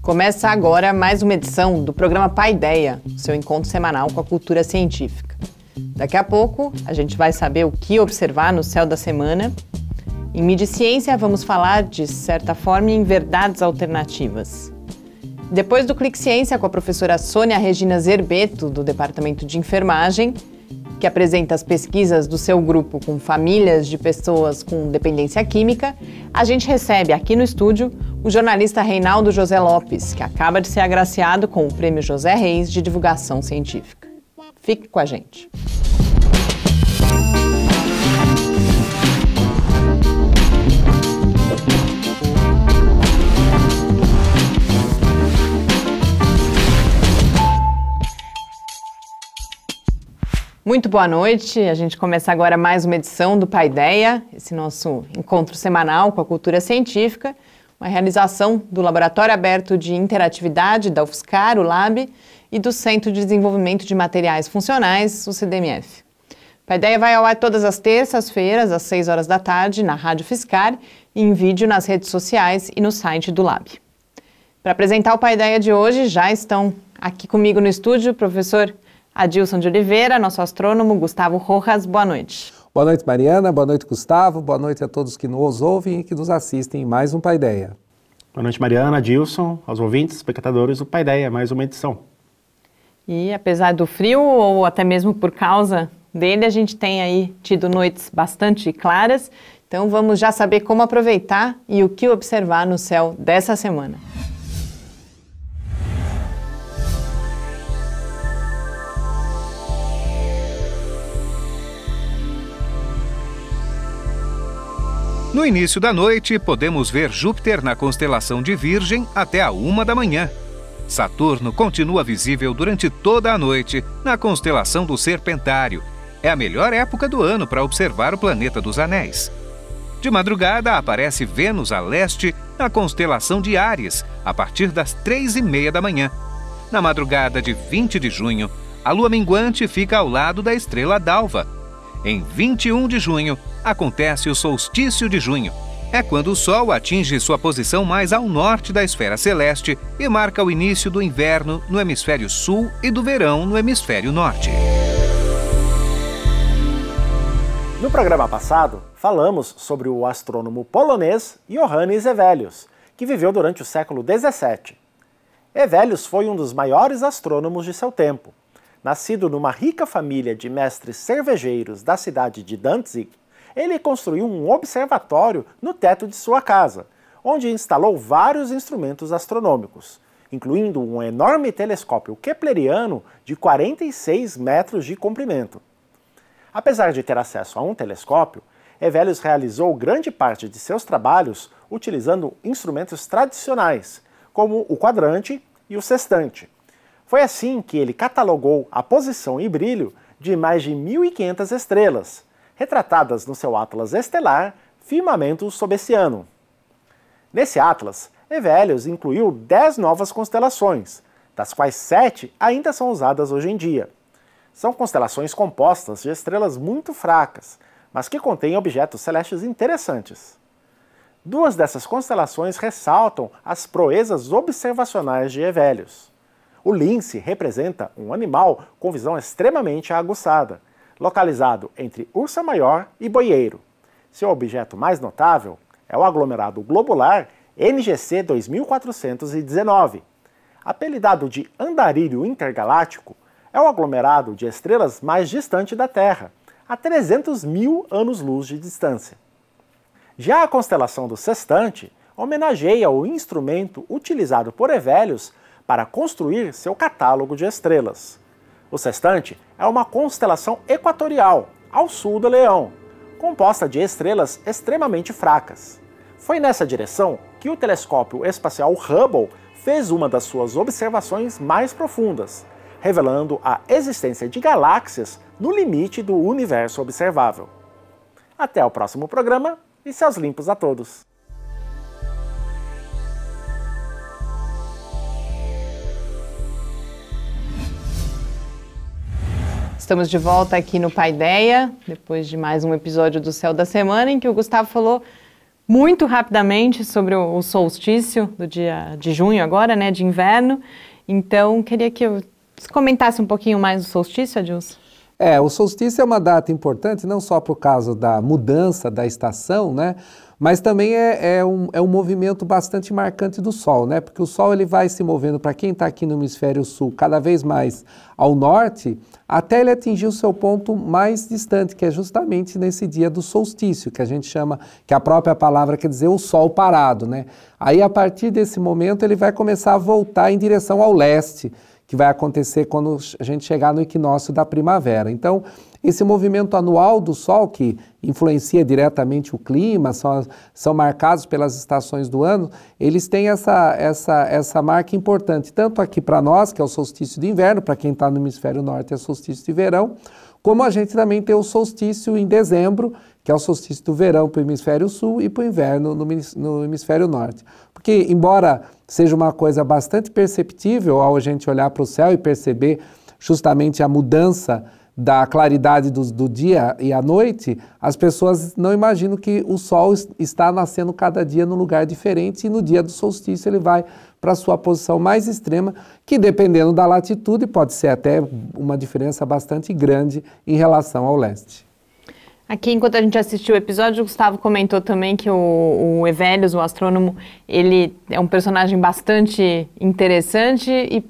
Começa agora mais uma edição do programa Paideia, seu encontro semanal com a cultura científica. Daqui a pouco, a gente vai saber o que observar no céu da semana. Em Mídia e Ciência, vamos falar, de certa forma, em verdades alternativas. Depois do Clique Ciência, com a professora Sônia Regina Zerbeto, do Departamento de Enfermagem, que apresenta as pesquisas do seu grupo com famílias de pessoas com dependência química, a gente recebe aqui no estúdio o jornalista Reinaldo José Lopes, que acaba de ser agraciado com o Prêmio José Reis de Divulgação Científica. Fique com a gente. Muito boa noite, a gente começa agora mais uma edição do Paideia, esse nosso encontro semanal com a cultura científica, uma realização do Laboratório Aberto de Interatividade da UFSCar, o LAB, e do Centro de Desenvolvimento de Materiais Funcionais, o CDMF. O Paideia vai ao ar todas as terças-feiras, às 6 horas da tarde, na Rádio UFSCar, e em vídeo nas redes sociais e no site do LAB. Para apresentar o Paideia de hoje, já estão aqui comigo no estúdio o professor Adilson de Oliveira, nosso astrônomo Gustavo Rojas. Boa noite. Boa noite, Mariana. Boa noite, Gustavo. Boa noite a todos que nos ouvem e que nos assistem em mais um Paideia. Boa noite, Mariana, Adilson, aos ouvintes, espectadores do Paideia, mais uma edição. E apesar do frio, ou até mesmo por causa dele, a gente tem aí tido noites bastante claras. Então vamos já saber como aproveitar e o que observar no céu dessa semana. No início da noite, podemos ver Júpiter na constelação de Virgem até a 1 da manhã. Saturno continua visível durante toda a noite na constelação do Serpentário. É a melhor época do ano para observar o planeta dos anéis. De madrugada, aparece Vênus a leste na constelação de Áries, a partir das 3h30 da manhã. Na madrugada de 20 de junho, a lua minguante fica ao lado da estrela d'alva. Em 21 de junho, acontece o solstício de junho. É quando o Sol atinge sua posição mais ao norte da esfera celeste e marca o início do inverno no hemisfério sul e do verão no hemisfério norte. No programa passado, falamos sobre o astrônomo polonês Johannes Hevelius, que viveu durante o século XVII. Hevelius foi um dos maiores astrônomos de seu tempo. Nascido numa rica família de mestres cervejeiros da cidade de Danzig, ele construiu um observatório no teto de sua casa, onde instalou vários instrumentos astronômicos, incluindo um enorme telescópio kepleriano de 46 metros de comprimento. Apesar de ter acesso a um telescópio, Hevelius realizou grande parte de seus trabalhos utilizando instrumentos tradicionais, como o quadrante e o sextante. Foi assim que ele catalogou a posição e brilho de mais de 1.500 estrelas, retratadas no seu atlas estelar Firmamentum Sobessianum. Nesse atlas, Hevelius incluiu 10 novas constelações, das quais 7 ainda são usadas hoje em dia. São constelações compostas de estrelas muito fracas, mas que contêm objetos celestes interessantes. 2 dessas constelações ressaltam as proezas observacionais de Hevelius. O lince representa um animal com visão extremamente aguçada, localizado entre Ursa Maior e Boieiro. Seu objeto mais notável é o aglomerado globular NGC 2419. Apelidado de Andarilho Intergaláctico, é o aglomerado de estrelas mais distante da Terra, a 300.000 anos-luz de distância. Já a constelação do Sextante homenageia o instrumento utilizado por Hevelius para construir seu catálogo de estrelas. O Sextante é uma constelação equatorial, ao sul do Leão, composta de estrelas extremamente fracas. Foi nessa direção que o telescópio espacial Hubble fez uma das suas observações mais profundas, revelando a existência de galáxias no limite do universo observável. Até o próximo programa e céus limpos a todos! Estamos de volta aqui no Paideia, depois de mais um episódio do Céu da Semana, em que o Gustavo falou muito rapidamente sobre o solstício do dia de junho agora, né, de inverno. Então, queria que você comentasse um pouquinho mais do solstício, Adilson. O solstício é uma data importante, não só por causa da mudança da estação, né? Mas também é um movimento bastante marcante do Sol, né? Porque o Sol ele vai se movendo, para quem está aqui no hemisfério sul, cada vez mais ao norte, até ele atingir o seu ponto mais distante, que é justamente nesse dia do solstício, que a gente chama, que a própria palavra quer dizer o Sol parado, né? Aí, a partir desse momento, ele vai começar a voltar em direção ao leste, que vai acontecer quando a gente chegar no equinócio da primavera. Então, esse movimento anual do Sol, que influencia diretamente o clima, são marcados pelas estações do ano, eles têm essa marca importante, tanto aqui para nós, que é o solstício de inverno, para quem está no hemisfério norte é o solstício de verão, como a gente também tem o solstício em dezembro, que é o solstício do verão para o hemisfério sul e para o inverno no hemisfério norte. Porque, embora seja uma coisa bastante perceptível ao a gente olhar para o céu e perceber justamente a mudança da claridade do dia e à noite, as pessoas não imaginam que o Sol está nascendo cada dia num lugar diferente e no dia do solstício ele vai para a sua posição mais extrema, que dependendo da latitude pode ser até uma diferença bastante grande em relação ao leste. Aqui, enquanto a gente assistiu o episódio, o Gustavo comentou também que o Hevelius, o astrônomo, ele é um personagem bastante interessante e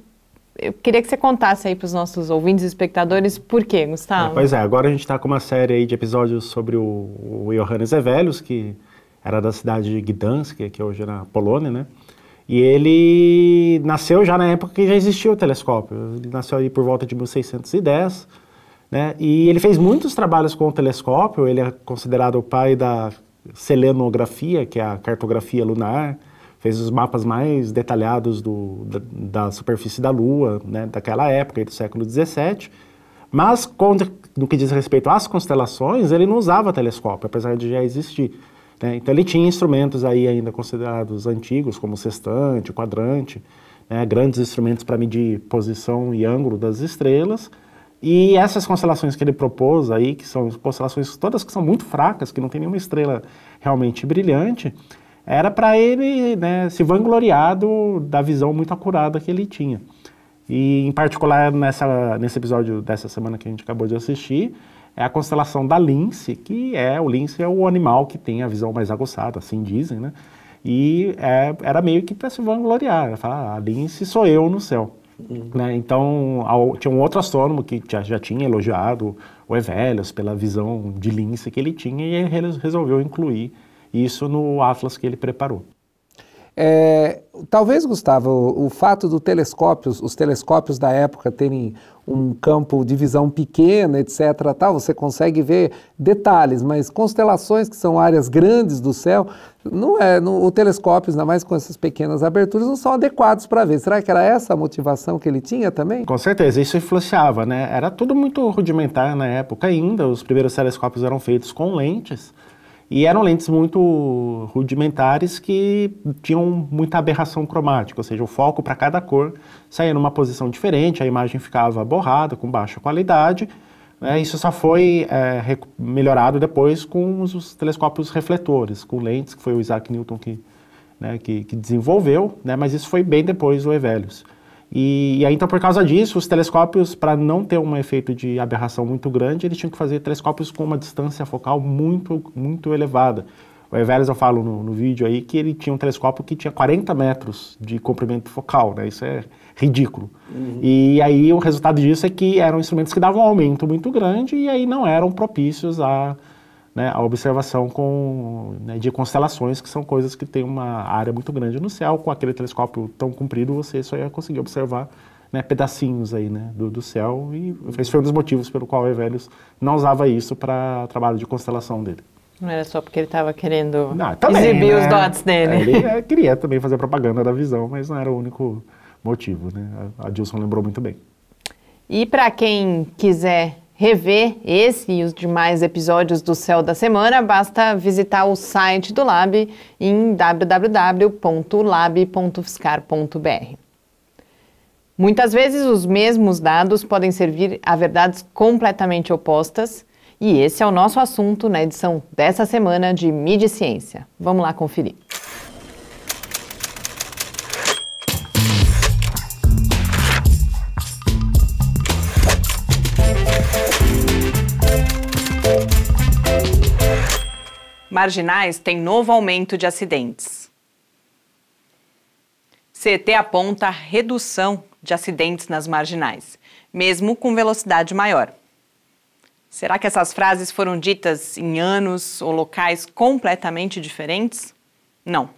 eu queria que você contasse aí para os nossos ouvintes e espectadores por quê, Gustavo? Pois é, agora a gente está com uma série aí de episódios sobre o Johannes Hevelius, que era da cidade de Gdansk, que hoje é na Polônia, né? E ele nasceu já na época que já existia o telescópio. Ele nasceu aí por volta de 1610, né? E ele fez muitos trabalhos com o telescópio. Ele é considerado o pai da selenografia, que é a cartografia lunar. Fez os mapas mais detalhados da superfície da Lua, né, daquela época, do século XVII. Mas, no que diz respeito às constelações, ele não usava telescópio, apesar de já existir, né? Então ele tinha instrumentos aí ainda considerados antigos, como o sextante, o quadrante, né, grandes instrumentos para medir posição e ângulo das estrelas. E essas constelações que ele propôs aí, que são constelações todas que são muito fracas, que não tem nenhuma estrela realmente brilhante, era para ele, né, se vangloriar da visão muito acurada que ele tinha. E, em particular, nesse episódio dessa semana que a gente acabou de assistir, é a constelação da Lince, o Lince é o animal que tem a visão mais aguçada, assim dizem, né? E era meio que para se vangloriar, falar, a Lince sou eu no céu. Né? Então, tinha um outro astrônomo que já tinha elogiado o Hevelius pela visão de Lince que ele tinha, e ele resolveu incluir isso no atlas que ele preparou. Talvez, Gustavo, o fato dos os telescópios da época terem um campo de visão pequena, etc., você consegue ver detalhes, mas constelações que são áreas grandes do céu, o telescópio, ainda mais com essas pequenas aberturas, não são adequados para ver. Será que era essa a motivação que ele tinha também? Com certeza, isso influenciava, né? Era tudo muito rudimentar na época ainda, os primeiros telescópios eram feitos com lentes, e eram lentes muito rudimentares que tinham muita aberração cromática, ou seja, o foco para cada cor saía numa posição diferente, a imagem ficava borrada, com baixa qualidade, né? Isso só foi melhorado depois com os telescópios refletores, com lentes, que foi o Isaac Newton que desenvolveu, né? Mas isso foi bem depois do Hevelius. E aí, então, por causa disso, os telescópios, para não ter um efeito de aberração muito grande, eles tinham que fazer telescópios com uma distância focal muito, muito elevada. O Hevelius, eu falo no vídeo aí, que ele tinha um telescópio que tinha 40 metros de comprimento focal, né? Isso é ridículo. E aí, o resultado disso é que eram instrumentos que davam um aumento muito grande e aí não eram propícios a observação de constelações, que são coisas que têm uma área muito grande no céu. Com aquele telescópio tão comprido, você só ia conseguir observar, né, pedacinhos aí, né, do céu, e esse foi um dos motivos pelo qual o Hevelius não usava isso para trabalho de constelação dele. Não era só porque ele estava querendo também, exibir, né, os dots dele. Ele queria também fazer propaganda da visão, mas não era o único motivo, né? A Adilson lembrou muito bem. E para quem quiser rever esse e os demais episódios do Céu da Semana, basta visitar o site do Lab em www.lab.fiscar.br. Muitas vezes os mesmos dados podem servir a verdades completamente opostas, E esse é o nosso assunto na edição dessa semana de Mídia e Ciência. Vamos lá conferir. Marginais têm novo aumento de acidentes. CET aponta redução de acidentes nas marginais, mesmo com velocidade maior. Será que essas frases foram ditas em anos ou locais completamente diferentes? Não.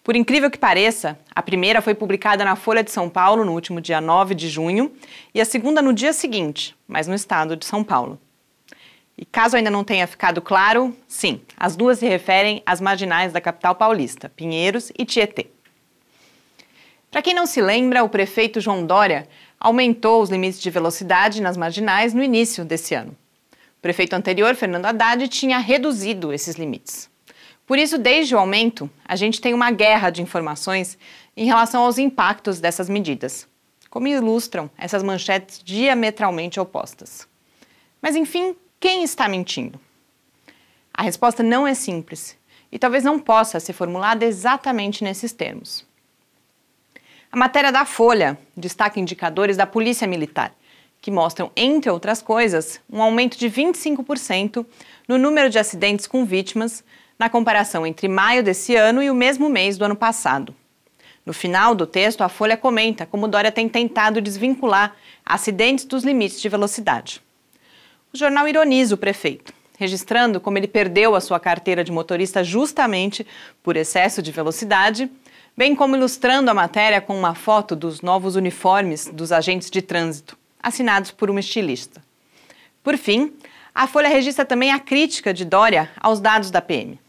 Por incrível que pareça, a primeira foi publicada na Folha de São Paulo no último dia 9 de junho e a segunda no dia seguinte, mas no estado de São Paulo. E caso ainda não tenha ficado claro, sim, as duas se referem às marginais da capital paulista, Pinheiros e Tietê. Para quem não se lembra, o prefeito João Dória aumentou os limites de velocidade nas marginais no início desse ano. O prefeito anterior, Fernando Haddad, tinha reduzido esses limites. Por isso, desde o aumento, a gente tem uma guerra de informações em relação aos impactos dessas medidas, como ilustram essas manchetes diametralmente opostas. Mas, enfim, quem está mentindo? A resposta não é simples e talvez não possa ser formulada exatamente nesses termos. A matéria da Folha destaca indicadores da Polícia Militar, que mostram, entre outras coisas, um aumento de 25% no número de acidentes com vítimas na comparação entre maio desse ano e o mesmo mês do ano passado. No final do texto, a Folha comenta como Dória tem tentado desvincular acidentes dos limites de velocidade. O jornal ironiza o prefeito, registrando como ele perdeu a sua carteira de motorista justamente por excesso de velocidade, bem como ilustrando a matéria com uma foto dos novos uniformes dos agentes de trânsito, assinados por uma estilista. Por fim, a Folha registra também a crítica de Dória aos dados da PM.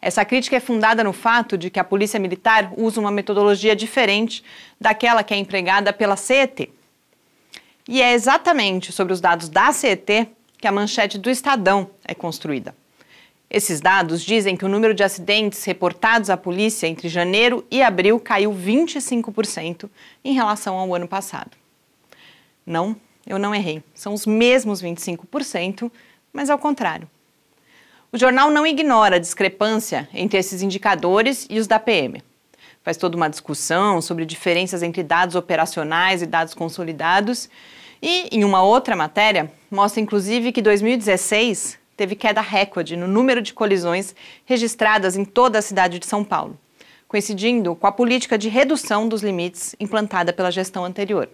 Essa crítica é fundada no fato de que a Polícia Militar usa uma metodologia diferente daquela que é empregada pela CET. E é exatamente sobre os dados da CET que a manchete do Estadão é construída. Esses dados dizem que o número de acidentes reportados à polícia entre janeiro e abril caiu 25% em relação ao ano passado. Não, eu não errei. São os mesmos 25%, mas ao contrário. O jornal não ignora a discrepância entre esses indicadores e os da PM. Faz toda uma discussão sobre diferenças entre dados operacionais e dados consolidados e, em uma outra matéria, mostra inclusive que 2016 teve queda recorde no número de colisões registradas em toda a cidade de São Paulo, coincidindo com a política de redução dos limites implantada pela gestão anterior.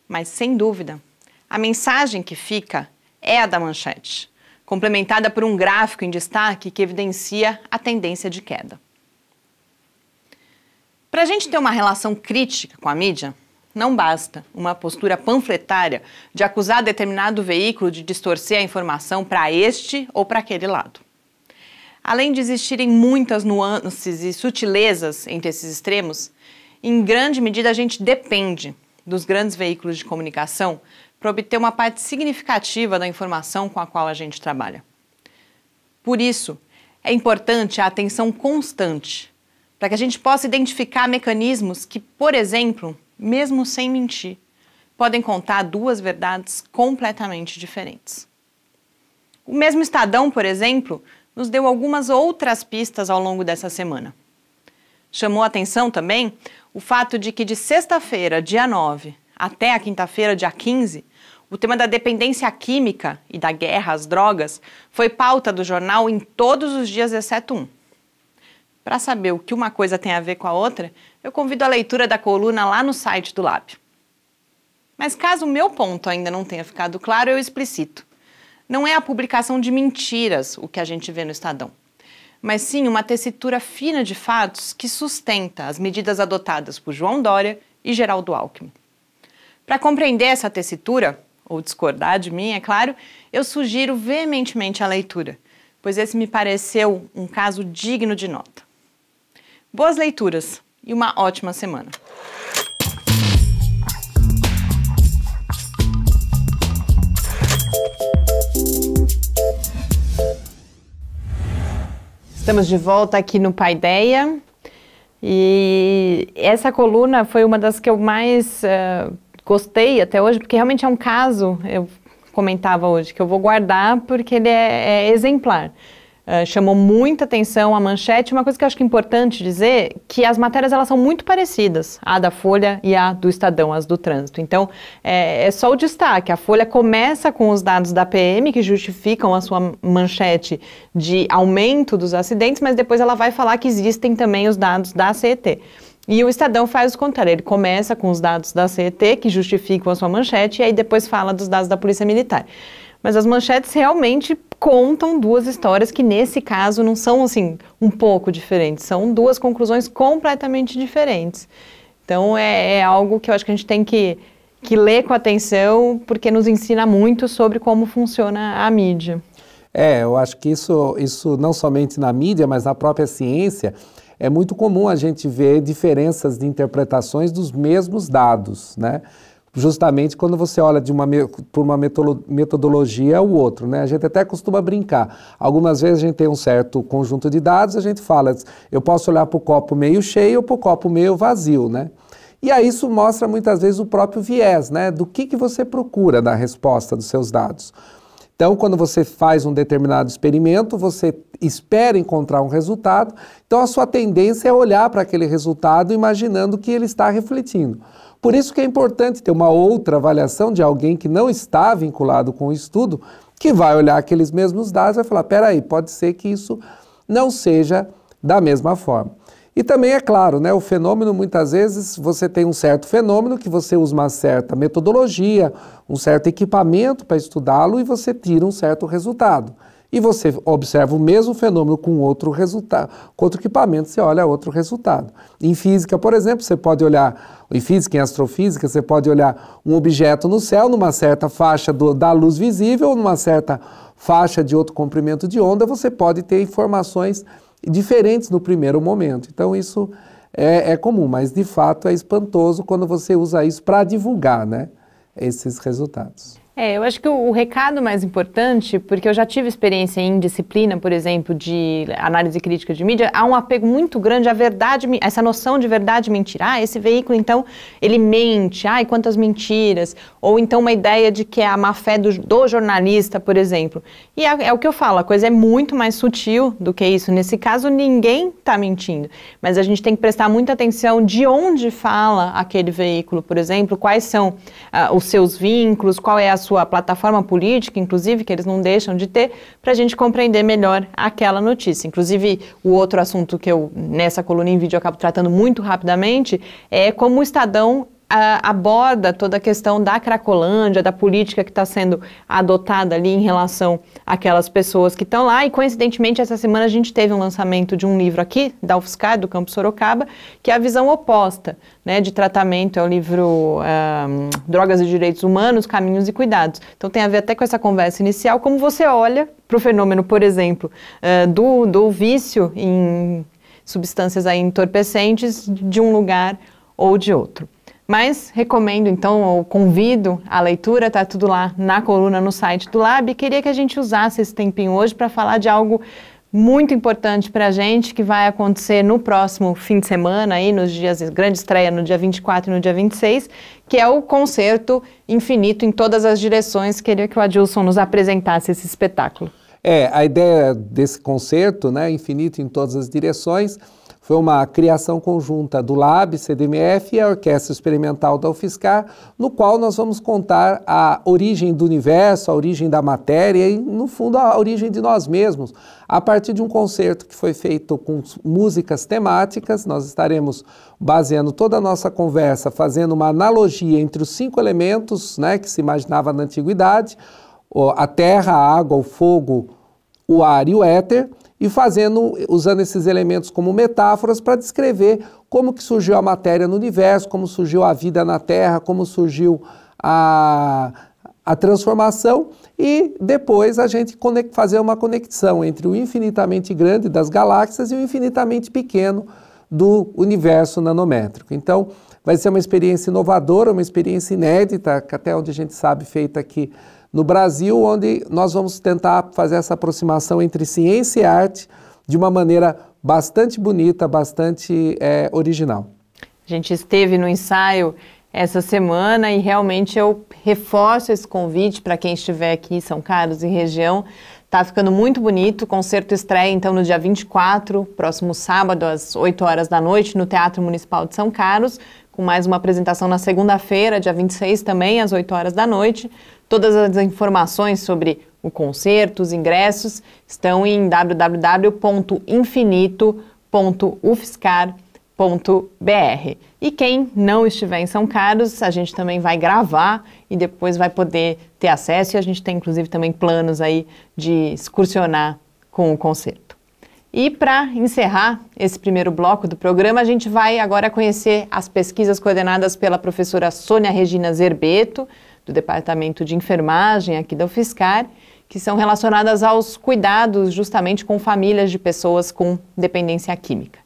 Mas, sem dúvida, a mensagem que fica é a da manchete, complementada por um gráfico em destaque que evidencia a tendência de queda. Para a gente ter uma relação crítica com a mídia, não basta uma postura panfletária de acusar determinado veículo de distorcer a informação para este ou para aquele lado. Além de existirem muitas nuances e sutilezas entre esses extremos, em grande medida a gente depende dos grandes veículos de comunicação para obter uma parte significativa da informação com a qual a gente trabalha. Por isso, é importante a atenção constante, para que a gente possa identificar mecanismos que, por exemplo, mesmo sem mentir, podem contar duas verdades completamente diferentes. O mesmo Estadão, por exemplo, nos deu algumas outras pistas ao longo dessa semana. Chamou a atenção também o fato de que de sexta-feira, dia 9, até a quinta-feira, dia 15, o tema da dependência química e da guerra às drogas foi pauta do jornal em todos os dias, exceto um. Para saber o que uma coisa tem a ver com a outra, eu convido a leitura da coluna lá no site do Lab. Mas caso o meu ponto ainda não tenha ficado claro, eu explicito. Não é a publicação de mentiras o que a gente vê no Estadão, mas sim uma tessitura fina de fatos que sustenta as medidas adotadas por João Dória e Geraldo Alckmin. Para compreender essa tessitura, ou discordar de mim, é claro, eu sugiro veementemente a leitura, pois esse me pareceu um caso digno de nota. Boas leituras e uma ótima semana. Estamos de volta aqui no Paideia e essa coluna foi uma das que eu mais gostei até hoje, porque realmente é um caso, eu comentava hoje, que eu vou guardar porque ele é exemplar. Chamou muita atenção a manchete. Uma coisa que eu acho que é importante dizer, que as matérias elas são muito parecidas, a da Folha e a do Estadão, as do trânsito. Então, é só o destaque. A Folha começa com os dados da PM, que justificam a sua manchete de aumento dos acidentes, mas depois ela vai falar que existem também os dados da CET. E o Estadão faz o contrário, ele começa com os dados da CET, que justificam a sua manchete, e aí depois fala dos dados da Polícia Militar. Mas as manchetes realmente contam duas histórias que, nesse caso, não são, assim, um pouco diferentes. São duas conclusões completamente diferentes. Então, é algo que eu acho que a gente tem que ler com atenção, porque nos ensina muito sobre como funciona a mídia. Eu acho que isso não somente na mídia, mas na própria ciência, é muito comum a gente ver diferenças de interpretações dos mesmos dados, né? Justamente quando você olha por uma metodologia ao outro, né? A gente até costuma brincar. Algumas vezes a gente tem um certo conjunto de dados, a gente fala, eu posso olhar para o copo meio cheio ou para o copo meio vazio, né? E aí isso mostra muitas vezes o próprio viés, né? Do que você procura na resposta dos seus dados. Então, quando você faz um determinado experimento, você espera encontrar um resultado, então a sua tendência é olhar para aquele resultado imaginando que ele está refletindo. Por isso que é importante ter uma outra avaliação de alguém que não está vinculado com o estudo, que vai olhar aqueles mesmos dados e vai falar, peraí, pode ser que isso não seja da mesma forma. E também é claro, né, o fenômeno, muitas vezes, você tem um certo fenômeno que você usa uma certa metodologia, um certo equipamento para estudá-lo e você tira um certo resultado. E você observa o mesmo fenômeno com outro resultado, com outro equipamento, você olha outro resultado. Em física, por exemplo, você pode olhar, em física e astrofísica, você pode olhar um objeto no céu, numa certa faixa da luz visível, numa certa faixa de outro comprimento de onda, você pode ter informações diferentes no primeiro momento. Então isso é comum, mas de fato é espantoso quando você usa isso para divulgar, né, esses resultados. Eu acho que o recado mais importante, porque eu já tive experiência em disciplina, por exemplo, de análise crítica de mídia, há um apego muito grande à verdade, essa noção de verdade e mentira. Esse veículo, então, ele mente, quantas mentiras. Ou então uma ideia de que é a má-fé do jornalista, por exemplo. E é o que eu falo, a coisa é muito mais sutil do que isso. Nesse caso, ninguém está mentindo. Mas a gente tem que prestar muita atenção de onde fala aquele veículo, por exemplo, quais são os seus vínculos, qual é a sua plataforma política, inclusive, que eles não deixam de ter, para a gente compreender melhor aquela notícia. Inclusive, o outro assunto que eu, nessa coluna em vídeo, acabo tratando muito rapidamente, é como o Estadão aborda toda a questão da Cracolândia, da política que está sendo adotada ali em relação àquelas pessoas que estão lá. E, coincidentemente, essa semana a gente teve um lançamento de um livro aqui, da UFSCar, do Campus Sorocaba, que é a visão oposta, né, de tratamento. É o livro Drogas e Direitos Humanos, Caminhos e Cuidados. Então tem a ver até com essa conversa inicial, como você olha para o fenômeno, por exemplo, do vício em substâncias aí entorpecentes de um lugar ou de outro. Mas recomendo, então, ou convido a leitura, tá tudo lá na coluna no site do Lab. Queria que a gente usasse esse tempinho hoje para falar de algo muito importante para a gente, que vai acontecer no próximo fim de semana, aí, nos dias de grande estreia, no dia 24 e no dia 26, que é o Concerto Infinito em Todas as Direções. Queria que o Adilson nos apresentasse esse espetáculo. A ideia desse concerto, né, Infinito em Todas as Direções, foi uma criação conjunta do Lab, CDMF e a Orquestra Experimental da UFSCar, no qual nós vamos contar a origem do universo, a origem da matéria e, no fundo, a origem de nós mesmos, a partir de um concerto que foi feito com músicas temáticas. Nós estaremos baseando toda a nossa conversa, fazendo uma analogia entre os 5 elementos, né, que se imaginava na antiguidade, a terra, a água, o fogo, o ar e o éter, e usando esses elementos como metáforas para descrever como que surgiu a matéria no universo, como surgiu a vida na Terra, como surgiu a transformação, e depois a gente fazer uma conexão entre o infinitamente grande das galáxias e o infinitamente pequeno do universo nanométrico. Então, vai ser uma experiência inovadora, uma experiência inédita, que até onde a gente sabe, feita aqui no Brasil, onde nós vamos tentar fazer essa aproximação entre ciência e arte de uma maneira bastante bonita, bastante original. A gente esteve no ensaio essa semana e realmente eu reforço esse convite para quem estiver aqui em São Carlos e região. Tá ficando muito bonito, o concerto estreia então no dia 24, próximo sábado às 8 horas da noite no Teatro Municipal de São Carlos, com mais uma apresentação na segunda-feira, dia 26 também às 8 horas da noite. Todas as informações sobre o concerto, os ingressos, estão em www.infinito.ufscar.br. E quem não estiver em São Carlos, a gente também vai gravar e depois vai poder ter acesso, e a gente tem inclusive também planos aí de excursionar com o concerto. E para encerrar esse primeiro bloco do programa, a gente vai agora conhecer as pesquisas coordenadas pela professora Sônia Regina Zerbeto, do Departamento de Enfermagem aqui da UFSCar, que são relacionadas aos cuidados justamente com famílias de pessoas com dependência química.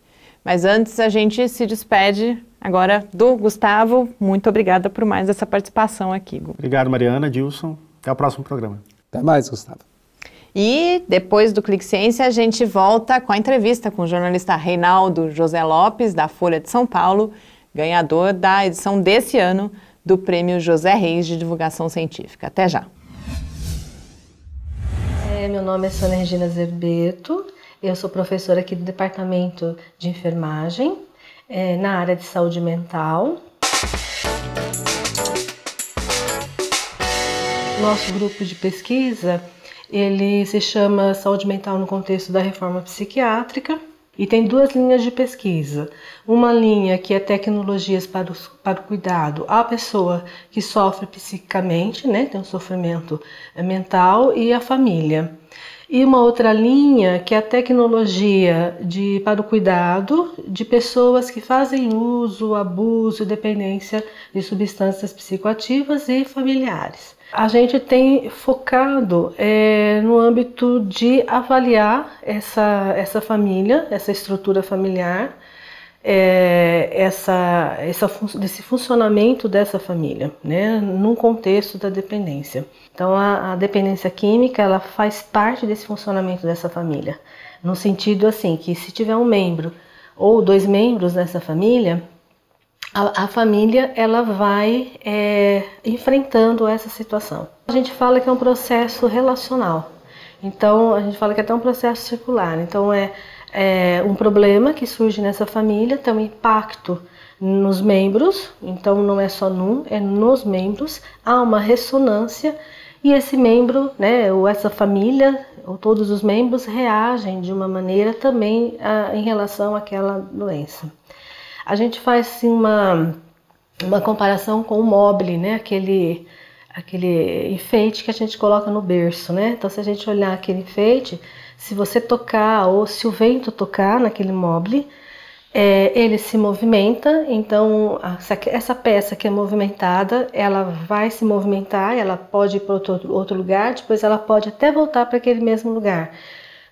Mas antes a gente se despede agora do Gustavo. Muito obrigada por mais essa participação aqui, Gu. Obrigado, Mariana, Dilson. Até o próximo programa. Até mais, Gustavo. E depois do Clique Ciência, a gente volta com a entrevista com o jornalista Reinaldo José Lopes, da Folha de São Paulo, ganhador da edição desse ano do Prêmio José Reis de Divulgação Científica. Até já. Meu nome é Sônia Regina Zerbeto. Eu sou professora aqui do Departamento de Enfermagem, na área de saúde mental. Nosso grupo de pesquisa, ele se chama Saúde Mental no Contexto da Reforma Psiquiátrica e tem duas linhas de pesquisa. Uma linha que é tecnologias para o cuidado à pessoa que sofre psiquicamente, né, tem um sofrimento mental, e a família. E uma outra linha que é a tecnologia para o cuidado de pessoas que fazem uso, abuso e dependência de substâncias psicoativas e familiares. A gente tem focado no âmbito de avaliar essa família, essa estrutura familiar, desse funcionamento dessa família, né, num contexto da dependência. Então a dependência química, ela faz parte desse funcionamento dessa família, no sentido assim que se tiver um membro ou dois membros dessa família, a família ela vai enfrentando essa situação. A gente fala que é um processo relacional, então a gente fala que é até um processo circular. Então é um problema que surge nessa família, tem um impacto nos membros, então não é só num, é nos membros, há uma ressonância e esse membro, né, ou essa família, ou todos os membros reagem de uma maneira também em relação àquela doença. A gente faz assim, uma comparação com o mobile, né, aquele enfeite que a gente coloca no berço, né? Então se a gente olhar aquele enfeite, se você tocar ou se o vento tocar naquele mobile, ele se movimenta, então essa peça que é movimentada, ela vai se movimentar, ela pode ir para outro lugar, depois ela pode até voltar para aquele mesmo lugar,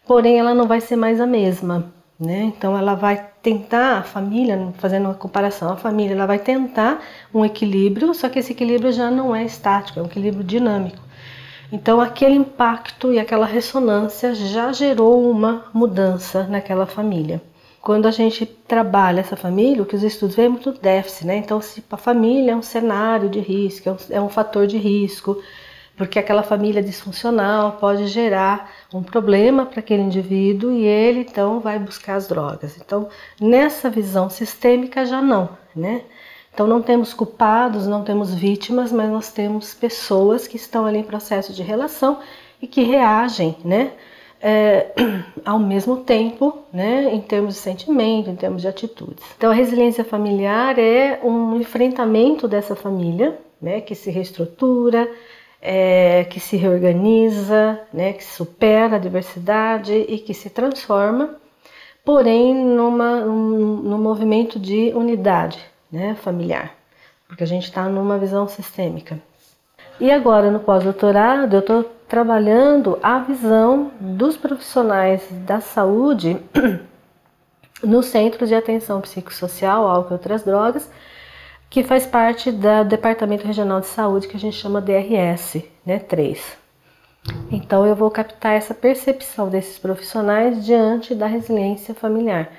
porém ela não vai ser mais a mesma, né? Então ela vai tentar, a família, fazendo uma comparação, a família ela vai tentar um equilíbrio, só que esse equilíbrio já não é estático, é um equilíbrio dinâmico. Então aquele impacto e aquela ressonância já gerou uma mudança naquela família. Quando a gente trabalha essa família, o que os estudos veem é muito déficit, né? Então se a família é um cenário de risco, é um fator de risco, porque aquela família disfuncional pode gerar um problema para aquele indivíduo e ele então vai buscar as drogas. Então nessa visão sistêmica já não, né? Então não temos culpados, não temos vítimas, mas nós temos pessoas que estão ali em processo de relação e que reagem, né, ao mesmo tempo, né, em termos de sentimento, em termos de atitudes. Então a resiliência familiar é um enfrentamento dessa família, né, que se reestrutura, que se reorganiza, né, que supera a diversidade e que se transforma, porém num movimento de unidade, né, familiar, porque a gente está numa visão sistêmica. E agora no pós-doutorado eu estou trabalhando a visão dos profissionais da saúde no Centro de Atenção Psicossocial, Álcool e Outras Drogas, que faz parte do Departamento Regional de Saúde, que a gente chama DRS, né, 3. Então eu vou captar essa percepção desses profissionais diante da resiliência familiar,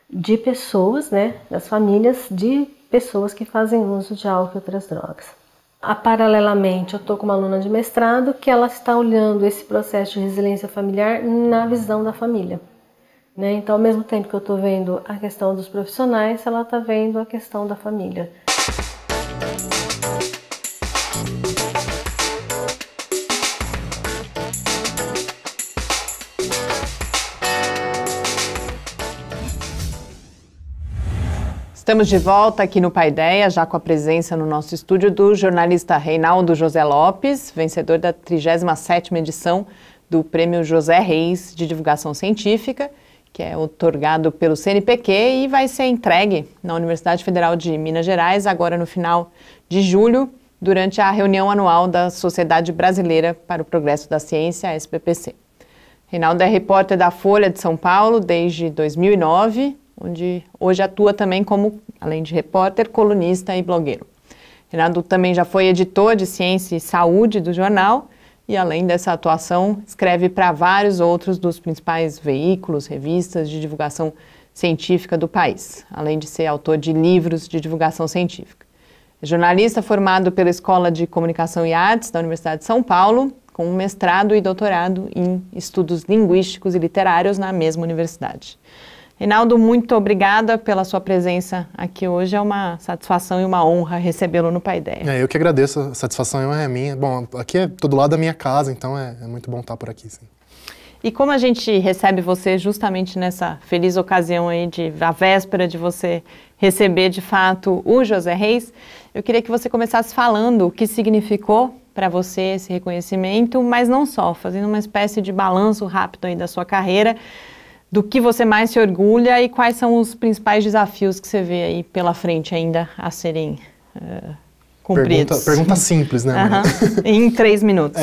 de pessoas, né, das famílias de pessoas que fazem uso de álcool e outras drogas. Paralelamente, eu estou com uma aluna de mestrado que ela está olhando esse processo de resiliência familiar na visão da família. Né? Então, ao mesmo tempo que eu estou vendo a questão dos profissionais, ela está vendo a questão da família. Estamos de volta aqui no Paideia, já com a presença no nosso estúdio do jornalista Reinaldo José Lopes, vencedor da 37ª edição do Prêmio José Reis de Divulgação Científica, que é outorgado pelo CNPq e vai ser entregue na Universidade Federal de Minas Gerais, agora no final de julho, durante a reunião anual da Sociedade Brasileira para o Progresso da Ciência, a SBPC. Reinaldo é repórter da Folha de São Paulo desde 2009, onde hoje atua também como, além de repórter, colunista e blogueiro. Reinaldo também já foi editor de Ciência e Saúde do jornal e, além dessa atuação, escreve para vários outros dos principais veículos, revistas de divulgação científica do país, além de ser autor de livros de divulgação científica. É jornalista formado pela Escola de Comunicação e Artes da Universidade de São Paulo, com um mestrado e doutorado em estudos linguísticos e literários na mesma universidade. Reinaldo, muito obrigada pela sua presença aqui hoje. É uma satisfação e uma honra recebê-lo no Paideia. Eu que agradeço, a satisfação é minha. Bom, aqui é todo lado da minha casa, então é muito bom estar por aqui, sim. E como a gente recebe você justamente nessa feliz ocasião aí a véspera de você receber de fato o José Reis, eu queria que você começasse falando o que significou para você esse reconhecimento, mas não só, fazendo uma espécie de balanço rápido aí da sua carreira, do que você mais se orgulha e quais são os principais desafios que você vê aí pela frente ainda a serem cumpridos. Pergunta simples, né? Em 3 minutos.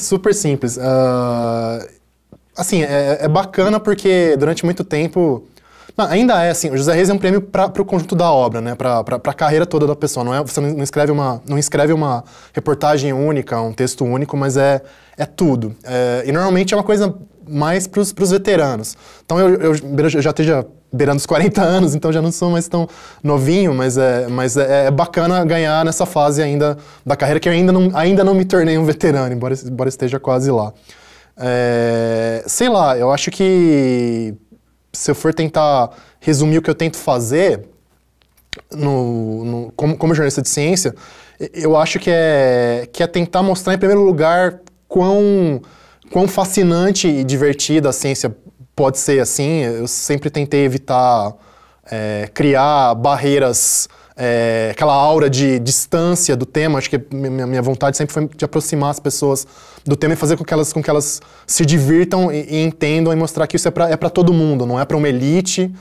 Super simples. Assim, é bacana porque durante muito tempo... Ainda é assim, o José Reis é um prêmio para o conjunto da obra, né? Para a carreira toda da pessoa. Você não escreve uma reportagem única, um texto único, mas é tudo. E normalmente é uma coisa mais para os veteranos. Então eu já esteja beirando os 40 anos, então já não sou mais tão novinho, mas é bacana ganhar nessa fase ainda da carreira, que eu ainda não me tornei um veterano, embora esteja quase lá. Sei lá, eu acho que se eu for tentar resumir o que eu tento fazer como jornalista de ciência, eu acho que é tentar mostrar, em primeiro lugar, quão fascinante e divertida a ciência pode ser assim. Eu sempre tentei evitar criar barreiras, aquela aura de distância do tema. Acho que minha vontade sempre foi de aproximar as pessoas do tema e fazer com que elas se divirtam e entendam e mostrar que isso é para todo mundo, não é para uma elite,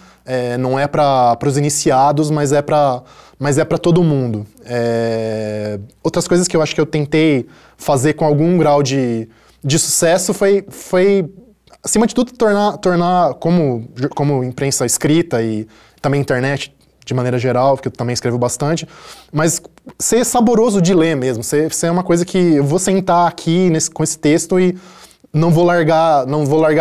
não é para os iniciados, mas é para todo mundo. Outras coisas que eu acho que eu tentei fazer com algum grau de sucesso foi acima de tudo, tornar como imprensa escrita e também internet, de maneira geral, porque eu também escrevo bastante, mas ser saboroso de ler mesmo, ser uma coisa que eu vou sentar aqui com esse texto e não vou largar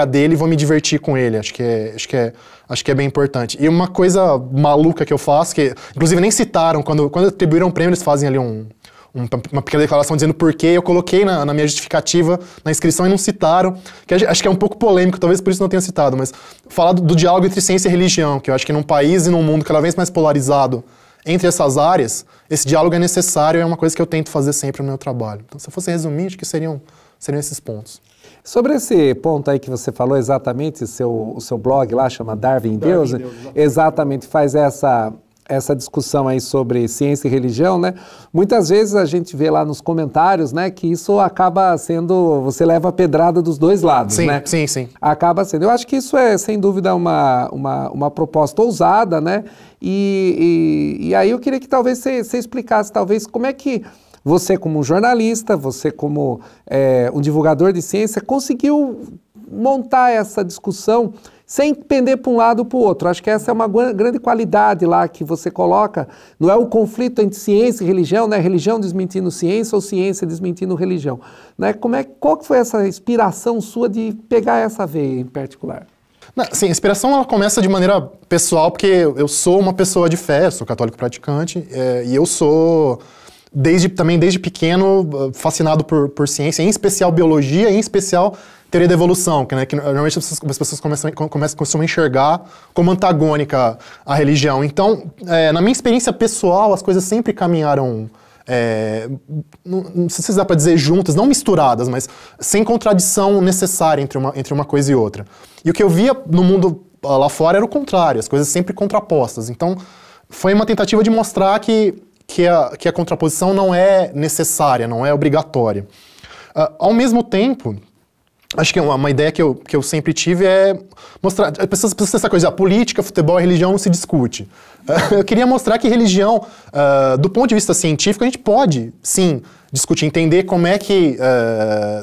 dele e vou me divertir com ele. Acho que é bem importante. E uma coisa maluca que eu faço, que inclusive nem citaram, quando atribuíram o prêmio, eles fazem ali uma pequena declaração dizendo por quê. Eu coloquei na minha justificativa, na inscrição, e não citaram, que acho que é um pouco polêmico, talvez por isso não tenha citado, mas falar do diálogo entre ciência e religião, que eu acho que num país e num mundo cada vez mais polarizado entre essas áreas, esse diálogo é necessário, é uma coisa que eu tento fazer sempre no meu trabalho. Então, se eu fosse resumir, acho que seriam esses pontos. Sobre esse ponto aí que você falou exatamente, o seu blog lá chama Darwin em Deus, exatamente faz essa discussão aí sobre ciência e religião, né? Muitas vezes a gente vê lá nos comentários, né, que isso acaba sendo, você leva a pedrada dos dois lados, sim, né? Sim. Acaba sendo. Eu acho que isso é, sem dúvida, uma proposta ousada, né? E aí eu queria que talvez você explicasse, talvez, como é que você, como jornalista, você como um divulgador de ciência, conseguiu montar essa discussão sem pender para um lado ou para o outro. Acho que essa é uma grande qualidade lá que você coloca. Não é o conflito entre ciência e religião, né? Religião desmentindo ciência ou ciência desmentindo religião. Né? Qual que foi essa inspiração sua de pegar essa veia em particular? Sim, a inspiração ela começa de maneira pessoal, porque eu sou uma pessoa de fé, sou católico praticante, e eu sou, desde pequeno, fascinado por ciência, em especial biologia, em especial teoria da evolução, que normalmente as pessoas costumam enxergar como antagônica à religião. Então, na minha experiência pessoal, as coisas sempre caminharam, não sei se dá para dizer juntas, não misturadas, mas sem contradição necessária entre uma coisa e outra. E o que eu via no mundo lá fora era o contrário, as coisas sempre contrapostas. Então, foi uma tentativa de mostrar que a contraposição não é necessária, não é obrigatória. Ao mesmo tempo, acho que uma ideia que eu sempre tive é mostrar... As pessoas pensam essa coisa, política, futebol e religião não se discute. Eu queria mostrar que religião, do ponto de vista científico, a gente pode, sim, discutir, entender como é que,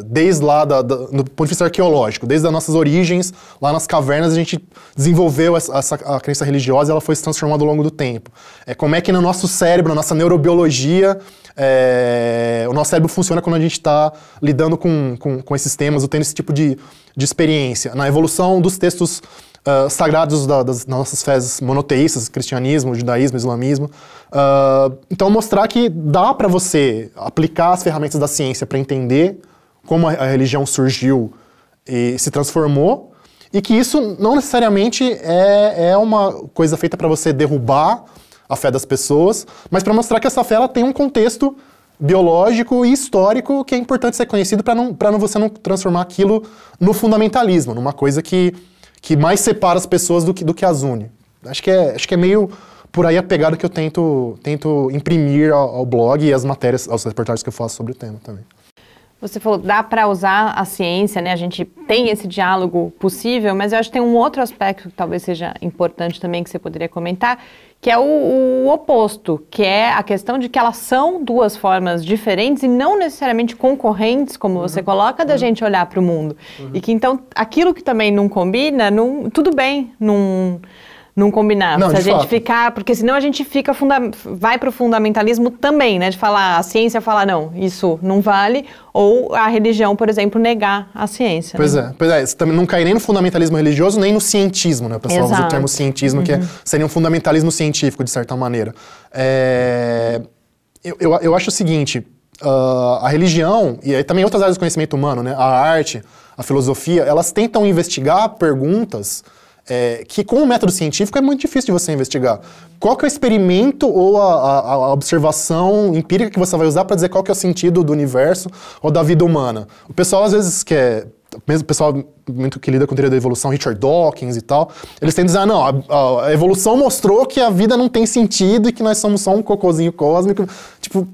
desde lá, do ponto de vista arqueológico, desde as nossas origens, lá nas cavernas, a gente desenvolveu a crença religiosa e ela foi se transformando ao longo do tempo. Como é que no nosso cérebro, na nossa neurobiologia, o nosso cérebro funciona quando a gente está lidando com esses temas ou tendo esse tipo de experiência. Na evolução dos textos sagrados das nossas fés monoteístas, cristianismo, judaísmo, islamismo. Então, mostrar que dá para você aplicar as ferramentas da ciência para entender como a religião surgiu e se transformou, e que isso não necessariamente é uma coisa feita para você derrubar a fé das pessoas, mas para mostrar que essa fé ela tem um contexto biológico e histórico que é importante ser conhecido para você não transformar aquilo no fundamentalismo, numa coisa que mais separa as pessoas do que as une. Acho que é meio por aí a pegada que eu tento imprimir ao blog e às matérias, aos reportagens que eu faço sobre o tema também. Você falou, dá para usar a ciência, né? A gente tem esse diálogo possível, mas eu acho que tem um outro aspecto que talvez seja importante também que você poderia comentar, que é o oposto, que é a questão de que elas são duas formas diferentes e não necessariamente concorrentes, como você coloca, da gente olhar para o mundo. E que então, aquilo que também não combina, tudo bem, não combinar. Não, se a gente fato. ficar, porque senão a gente vai para o fundamentalismo também, né? De falar, a ciência fala, não, isso não vale, ou a religião, por exemplo, negar a ciência. Pois né? é, você também não cai nem no fundamentalismo religioso, nem no cientismo, né? O pessoal usa o termo cientismo, que seria um fundamentalismo científico, de certa maneira. Eu acho o seguinte, a religião, e aí também outras áreas do conhecimento humano, né? A arte, a filosofia, elas tentam investigar perguntas que com o método científico é muito difícil de você investigar. Qual que é o experimento ou a observação empírica que você vai usar para dizer qual que é o sentido do universo ou da vida humana? O pessoal às vezes mesmo o pessoal muito que lida com teoria da evolução, Richard Dawkins e tal, eles têm que dizer, não, a evolução mostrou que a vida não tem sentido e que nós somos só um cocôzinho cósmico. Tipo,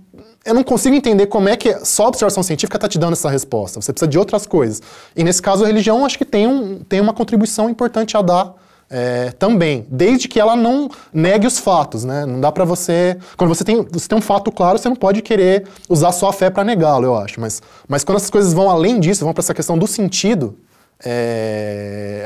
eu não consigo entender como é que só a observação científica está te dando essa resposta. Você precisa de outras coisas. E nesse caso, a religião acho que tem uma contribuição importante a dar também. Desde que ela não negue os fatos, né? Não dá para você... Quando você tem um fato claro, você não pode querer usar só a fé para negá-lo, eu acho. Mas quando essas coisas vão além disso, vão para essa questão do sentido,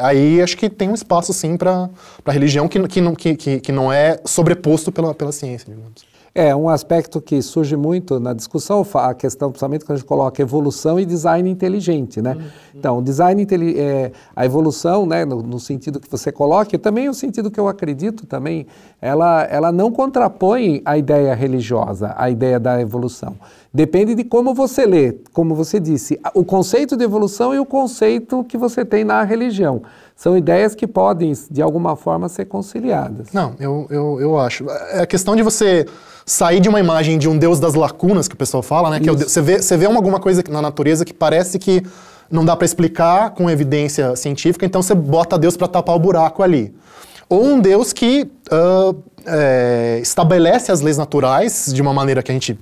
aí acho que tem um espaço, sim, para a religião que não é sobreposto pela ciência, digamos. Um aspecto que surge muito na discussão, a questão, principalmente quando a gente coloca evolução e design inteligente, né? Então, a evolução, né, no sentido que você coloca, e também o sentido que eu acredito também, ela não contrapõe a ideia religiosa, a ideia da evolução. Depende de como você lê, como você disse, o conceito de evolução e o conceito que você tem na religião. São ideias que podem, de alguma forma, ser conciliadas. Não, eu acho. A questão de você sair de uma imagem de um Deus das lacunas, que o pessoal fala, né? Que você vê alguma coisa na natureza que parece que não dá para explicar com evidência científica, então você bota Deus para tapar o buraco ali. Ou um Deus que estabelece as leis naturais de uma maneira que a gente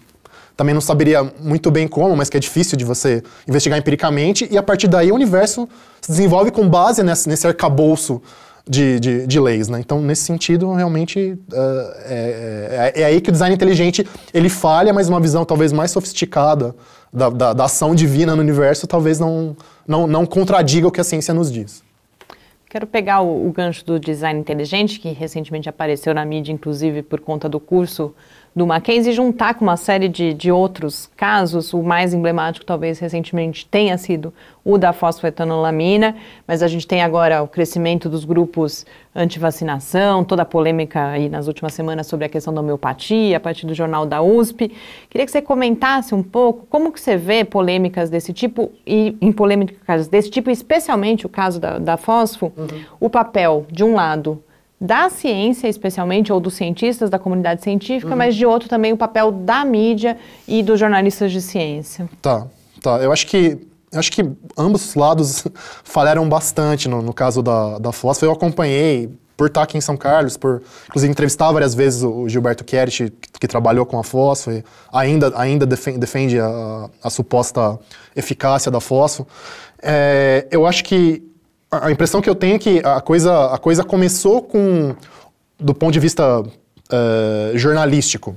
também não saberia muito bem como, mas que é difícil de você investigar empiricamente, e a partir daí o universo se desenvolve com base nesse arcabouço de leis, né? Então, nesse sentido, realmente, é aí que o design inteligente, ele falha, mas uma visão talvez mais sofisticada da ação divina no universo, talvez não contradiga o que a ciência nos diz. Quero pegar o gancho do design inteligente, que recentemente apareceu na mídia, inclusive por conta do curso do Mackenzie e juntar com uma série de outros casos. O mais emblemático, talvez, recentemente tenha sido o da fosfetanolamina, mas a gente tem agora o crescimento dos grupos anti-vacinação, toda a polêmica aí nas últimas semanas sobre a questão da homeopatia, a partir do jornal da USP. Queria que você comentasse um pouco como que você vê polêmicas desse tipo, e em polêmicas desse tipo, especialmente o caso da fosfo, o papel, de um lado, da ciência, especialmente, ou dos cientistas da comunidade científica, mas de outro também o papel da mídia e dos jornalistas de ciência. Tá. Eu acho que ambos os lados falharam bastante no caso da fosfo. Eu acompanhei, por estar aqui em São Carlos, inclusive entrevistar várias vezes o Gilberto Kerit, que trabalhou com a fosfo e ainda defende a suposta eficácia da fosfo. Eu acho que a impressão que eu tenho é que a coisa começou do ponto de vista jornalístico.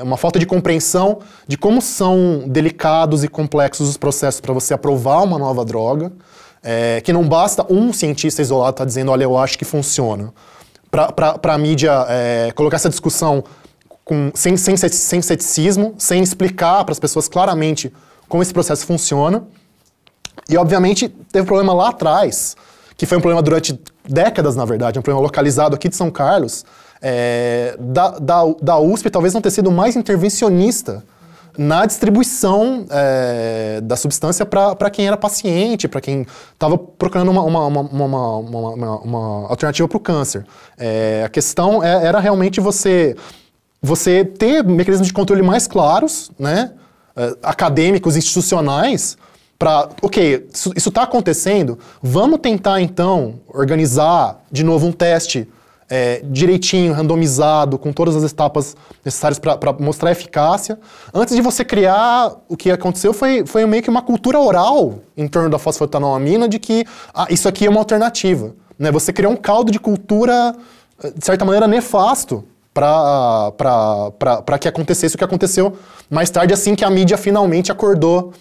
Uma falta de compreensão de como são delicados e complexos os processos para você aprovar uma nova droga, que não basta um cientista isolado estar dizendo, olha, eu acho que funciona. Para a mídia colocar essa discussão sem ceticismo, sem explicar para as pessoas claramente como esse processo funciona. E, obviamente, teve um problema lá atrás, que foi um problema durante décadas, na verdade, um problema localizado aqui de São Carlos, da USP talvez não ter sido mais intervencionista na distribuição da substância para quem era paciente, para quem estava procurando uma alternativa para o câncer. A questão era realmente você ter mecanismos de controle mais claros, né, acadêmicos, institucionais, ok, isso está acontecendo, vamos tentar então organizar de novo um teste direitinho, randomizado, com todas as etapas necessárias para mostrar eficácia. Antes de você criar, o que aconteceu foi meio que uma cultura oral em torno da fosfetanolamina de que isso aqui é uma alternativa. Né? Você criou um caldo de cultura, de certa maneira, nefasto para que acontecesse o que aconteceu mais tarde, assim que a mídia finalmente acordou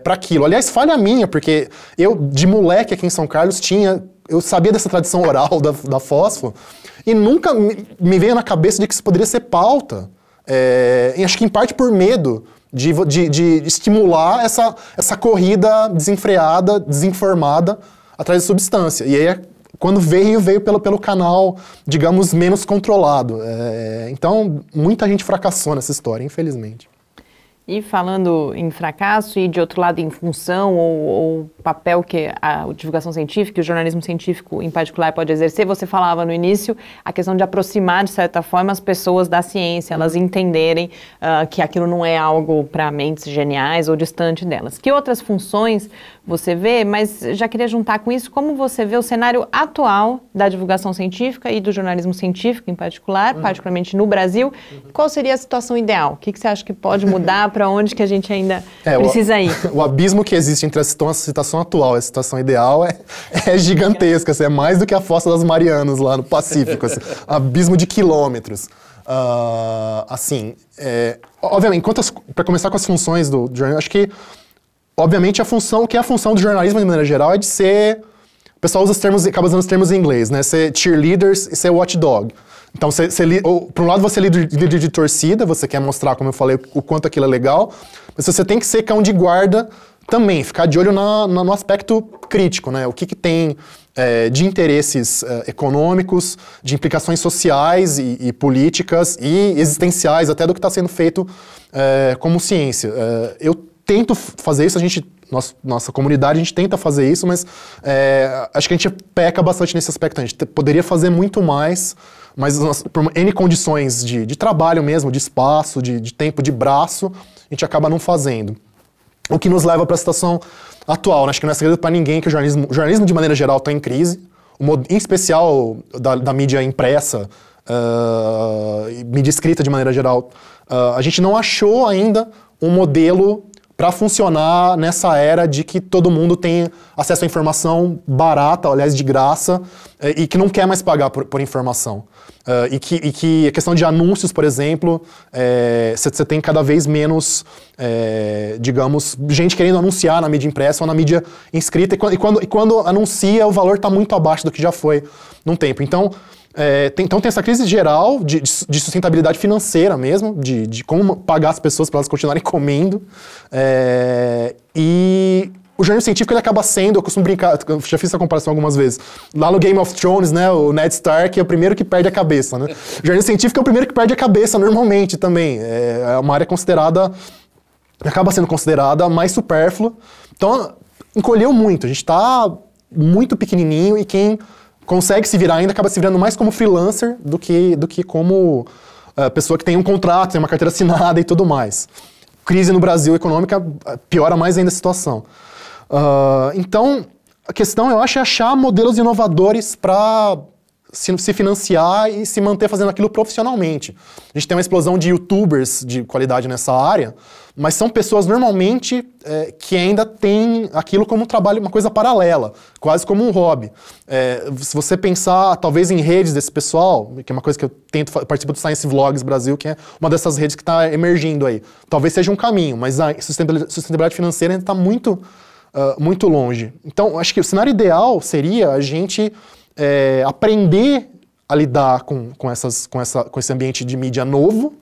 para aquilo. Aliás, falha minha, porque eu, de moleque aqui em São Carlos, eu sabia dessa tradição oral da fosfo e nunca me veio na cabeça de que isso poderia ser pauta. E acho que em parte por medo de estimular essa corrida desenfreada, desinformada atrás da substância. E aí, quando veio pelo canal, digamos, menos controlado. Então, muita gente fracassou nessa história, infelizmente. E falando em fracasso e, de outro lado, em função ou papel que a divulgação científica e o jornalismo científico, em particular, pode exercer, você falava no início a questão de aproximar, de certa forma, as pessoas da ciência, elas entenderem que aquilo não é algo para mentes geniais ou distante delas. Que outras funções você vê? Mas já queria juntar com isso, como você vê o cenário atual da divulgação científica e do jornalismo científico, em particular, particularmente no Brasil. Qual seria a situação ideal? O que você acha que pode mudar? Para onde que a gente ainda precisa ir? O abismo que existe entre a situação atual e a situação ideal é gigantesca. Assim, é mais do que a Fossa das Marianas lá no Pacífico. Assim, abismo de quilômetros. Obviamente, para começar com as funções do jornalismo, acho que, obviamente, o que é a função do jornalismo, de maneira geral, é de ser... O pessoal acaba usando os termos em inglês, né? Ser cheerleaders e ser watchdog. Então, por um lado, você é líder de torcida, você quer mostrar, como eu falei, o quanto aquilo é legal, mas você tem que ser cão de guarda também, ficar de olho no aspecto crítico, né? O que tem de interesses econômicos, de implicações sociais e políticas e existenciais, até do que está sendo feito como ciência. Eu tento fazer isso, nossa comunidade, a gente tenta fazer isso, mas acho que a gente peca bastante nesse aspecto. A gente poderia fazer muito mais, mas por N condições de trabalho mesmo, de espaço, de tempo, de braço, a gente acaba não fazendo. O que nos leva para a situação atual, né? Acho que não é segredo para ninguém que o jornalismo de maneira geral está em crise, em especial da mídia impressa, mídia escrita de maneira geral. A gente não achou ainda um modelo para funcionar nessa era de que todo mundo tem acesso à informação barata, aliás, de graça, e que não quer mais pagar por informação. E que a questão de anúncios, por exemplo, você tem cada vez menos, digamos, gente querendo anunciar na mídia impressa ou na mídia inscrita, e quando anuncia, o valor está muito abaixo do que já foi num tempo. Então, Então tem essa crise geral de sustentabilidade financeira mesmo, de como pagar as pessoas para elas continuarem comendo. E o jornalismo científico ele acaba sendo, eu costumo brincar, eu já fiz essa comparação algumas vezes, lá no Game of Thrones, né, o Ned Stark é o primeiro que perde a cabeça, né? O jornalismo científico é o primeiro que perde a cabeça normalmente também, é uma área considerada, acaba sendo considerada mais supérflua, então encolheu muito, a gente está muito pequenininho e quem consegue se virar ainda acaba se virando mais como freelancer do que como pessoa que tem um contrato, tem uma carteira assinada e tudo mais. Crise no Brasil econômica piora mais ainda a situação. Então, a questão, eu acho, é achar modelos inovadores para se financiar e se manter fazendo aquilo profissionalmente. A gente tem uma explosão de youtubers de qualidade nessa área, mas são pessoas normalmente que ainda têm aquilo como um trabalho, uma coisa paralela, quase como um hobby. Se você pensar, talvez, em redes desse pessoal, que é uma coisa que eu participo do Science Vlogs Brasil, que é uma dessas redes que está emergindo aí. Talvez seja um caminho, mas a sustentabilidade financeira ainda está muito longe. Então, acho que o cenário ideal seria a gente aprender a lidar com esse ambiente de mídia novo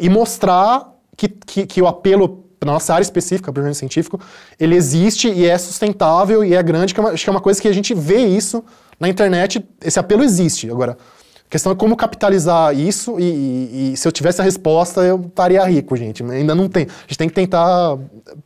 e mostrar que o apelo para a nossa área específica, para o jornalismo científico, ele existe e é sustentável e é grande, acho que é uma coisa que a gente vê isso na internet, esse apelo existe. Agora, a questão é como capitalizar isso e se eu tivesse a resposta, eu estaria rico, gente. Ainda não tem. A gente tem que tentar